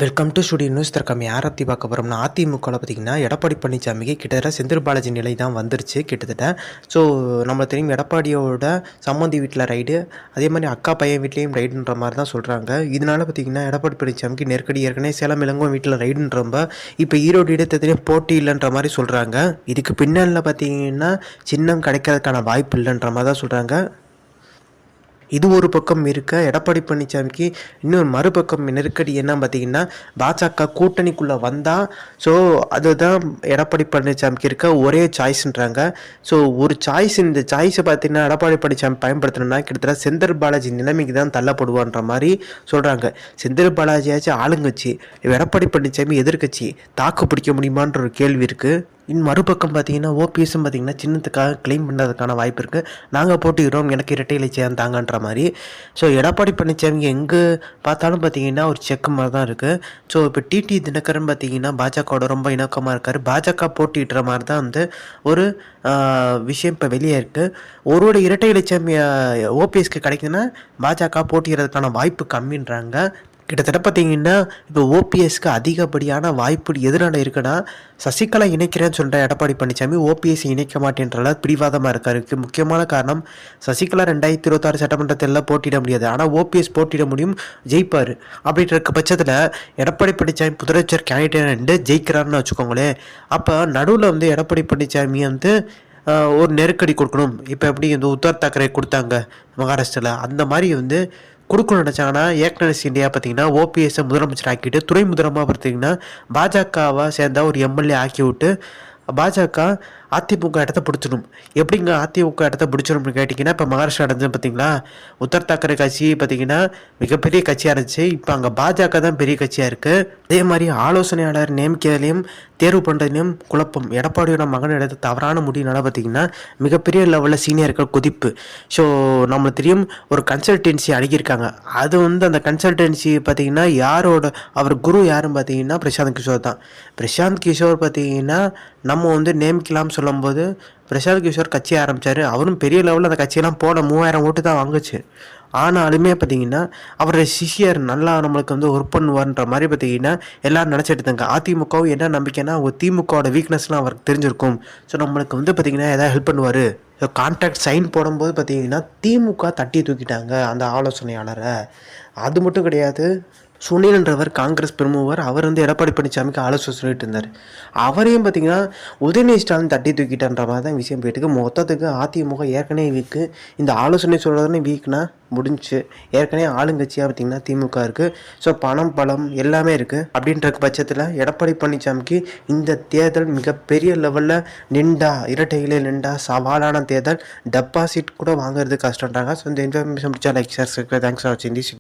Welcome to studio news. தற்கம் யாரை பற்றி பார்க்க போகிறோம்னா, அதிமுகவில் பார்த்திங்கன்னா எடப்பாடி பழனிசாமிக்கு கிட்டத்தட்ட செந்தில் பாலாஜி நிலை தான் வந்துருச்சு கிட்டத்தட்ட. ஸோ நம்ம தெரியும் எடப்பாடியோட சம்மந்தி வீட்டில் ரைடு, அதே மாதிரி அக்கா பையன் வீட்லேயும் ரைடுன்ற மாதிரி தான் சொல்கிறாங்க. இதனால் பார்த்திங்கன்னா எடப்பாடி பழனிசாமிக்கு நெருக்கடி. ஏற்கனவே சேலம் இளங்கோ வீட்டில் ரைடுன்றப்ப இப்போ ஈரோடு இடத்துலேயும் போட்டி இல்லைன்ற மாதிரி சொல்கிறாங்க. இதுக்கு பின்னணியில் பார்த்திங்கன்னா சின்னம் கிடைக்கிறதுக்கான வாய்ப்பு இல்லைன்ற மாதிரி தான் சொல்கிறாங்க. இது ஒரு பக்கம் இருக்க, எடப்பாடி பழனிசாமிக்கு இன்னொரு மறுபக்கம் நெருக்கடி என்ன பார்த்திங்கன்னா, பாஜக கூட்டணிக்குள்ளே வந்தால் ஸோ அதுதான் எடப்பாடி பழனிசாமிக்கு இருக்க ஒரே சாய்ஸ்ன்றாங்க. ஸோ ஒரு சாய்ஸ், இந்த சாய்ஸை பார்த்திங்கன்னா எடப்பாடி பழனிசாமி பயன்படுத்தணும்னா கிட்டத்தட்ட செந்தில் பாலாஜி நிலைமைக்கு தான் தள்ளப்படுவான்ற மாதிரி சொல்கிறாங்க. செந்தில் பாலாஜியாச்சும் ஆளுங்கட்சி, எடப்பாடி பழனிசாமி எதிர்கட்சி, தாக்கு பிடிக்க முடியுமான்ற ஒரு கேள்வி இருக்குது. மறுபக்கம் பார்த்தீங்கன்னா ஓபிஎஸும் பார்த்தீங்கன்னா சின்னத்துக்காக கிளைம் பண்ணுறதுக்கான வாய்ப்பு இருக்குது. நாங்கள் போட்டிக்கிறோம், எனக்கு இரட்டை இலை தாங்கன்ற மாதிரி. ஸோ எடப்பாடி பழனிசாமி எங்கே பார்த்தாலும் பார்த்தீங்கன்னா ஒரு செக் மாதிரி தான் இருக்குது. ஸோ இப்போ டிடி தினகரன் பார்த்தீங்கன்னா பாஜகவோட ரொம்ப இணக்கமாக இருக்கார். பாஜக போட்டிடுற மாதிரி தான் வந்து ஒரு விஷயம் இப்போ வெளியே இருக்குது. ஒருவோட இரட்டை இலை ஓபிஎஸ்க்கு கிடைக்குதுன்னா பாஜக போட்டிடுறதுக்கான வாய்ப்பு கம்மின்றாங்க. கிட்டத்தட்ட பார்த்தீங்கன்னா இப்போ ஓபிஎஸ்க்கு அதிகப்படியான வாய்ப்பு எதனால் இருக்குன்னா, சசிகலா இணைக்கிறேன்னு சொல்கிற எடப்பாடி பழனிசாமி ஓபிஎஸ் இணைக்க மாட்டேன்றல பிடிவாதமாக இருக்காரு. முக்கியமான காரணம், சசிகலா 2026 சட்டமன்றத்தில் போட்டியிட முடியாது, ஆனால் ஓபிஎஸ் போட்டியிட முடியும், ஜெயிப்பார். அப்படின்ற இருக்க பட்சத்தில் எடப்பாடி பழனிசாமி முதலமைச்சர் கேண்டிடேட் ஜெயிக்கிறாருன்னு வச்சுக்கோங்களேன். அப்போ நடுவில் வந்து எடப்பாடி பழனிசாமி வந்து ஒரு நெருக்கடி கொடுக்கணும். இப்போ எப்படி இந்த உத்தர் தாக்கரே கொடுத்தாங்க மகாராஷ்டிராவில், அந்த மாதிரி வந்து கொடுக்கணும் நினச்சாங்கன்னா ஏக்நாத் இந்தியா பார்த்தீங்கன்னா ஓபிஎஸ்ஸை முதலமைச்சர் ஆக்கிட்டு துணை முதலமாக பார்த்தீங்கன்னா பாஜகவை சேர்ந்த ஒரு எம்எல்ஏ ஆக்கி விட்டு பாஜக அதிமுக இடத்த பிடிச்சிடும். எப்படிங்க அதிமுக இடத்த பிடிச்சிடும்னு கேட்டிங்கன்னா, இப்போ மகாராஷ்டிரா அடைஞ்சு பார்த்தீங்களா, உத்தர் தாக்கரே கட்சி பார்த்தீங்கன்னா மிகப்பெரிய கட்சியாக இருந்துச்சு. இப்போ அங்கே பாஜக தான் பெரிய கட்சியாக இருக்குது. அதே மாதிரி ஆலோசனையாளர் நியமிக்கிறதுலையும் தேர்வு பண்ணுறதுலையும் குழப்பம். எடப்பாடியோட மகன் எடுத்த தவறான முடிவுனால பார்த்தீங்கன்னா மிகப்பெரிய லெவலில் சீனியர்கள் குதிப்பு. ஸோ நம்மளுக்கு தெரியும் ஒரு கன்சல்டன்சி அணுகியிருக்காங்க. அது வந்து அந்த கன்சல்டன்சி பார்த்தீங்கன்னா யாரோட, அவர் குரு யாருன்னு பார்த்தீங்கன்னா பிரசாந்த் கிஷோர் தான். பிரசாந்த் கிஷோர் பார்த்தீங்கன்னா நம்ம வந்து நியமிக்கலாம்னு சொல்லும்போது பிரசாந்த் கிஷோர் கட்சி ஆரம்பித்தார். அவரும் பெரிய லெவலில் அந்த கட்சியெல்லாம் போட 3000 ஓட்டு தான் வாங்குச்சு. ஆனாலுமே பார்த்தீங்கன்னா அவரோட சிஷியர் நல்லா நம்மளுக்கு வந்து ஒர்க் பண்ணுவார்ன்ற மாதிரி பார்த்தீங்கன்னா எல்லோரும் நினச்சிட்டு இருந்தாங்க. அதிமுகவும் என்ன நம்பிக்கைன்னா அவங்க திமுகவோட வீக்னஸ்லாம் அவருக்கு தெரிஞ்சிருக்கும். ஸோ நம்மளுக்கு வந்து பார்த்திங்கன்னா எதாவது ஹெல்ப் பண்ணுவார். ஸோ கான்ட்ராக்ட் சைன் போடும்போது பார்த்திங்கன்னா திமுக தட்டி தூக்கிட்டாங்க அந்த ஆலோசனையாளரை. அது மட்டும் கிடையாது, சுனில்ன்றவர் காங்கிரஸ் பிரமுகர், அவர் வந்து எடப்பாடி பழனிசாமிக்கு ஆலோசனை சொல்லிட்டு இருந்தார். அவரையும் பார்த்தீங்கன்னா உதயநிதி ஸ்டாலின் தட்டி தூக்கிட்டான்ற மாதிரி தான் விஷயம் போயிட்டுருக்கு. மொத்தத்துக்கு அதிமுக ஏற்கனவே வீக்கு, இந்த ஆலோசனை சொல்கிறதுன்னு வீக்னா முடிஞ்சு. ஏற்கனவே ஆளுங்கட்சியாக பார்த்திங்கன்னா திமுக இருக்குது. ஸோ பணம் பலம் எல்லாமே இருக்குது. அப்படின்ற பட்சத்தில் எடப்பாடி பழனிசாமிக்கு இந்த தேர்தல் மிகப்பெரிய லெவலில் நின்றா, இரட்டையிலே நின்றா சவாலான தேர்தல். டெபாசிட் கூட வாங்குறது கஷ்டன்றாங்க. ஸோ இந்த இன்ஃபர்மேஷன் பிடிச்சா லைக் ஷேர். தேங்க்ஸ் ஃபார் வாட்சிங் திஸ்.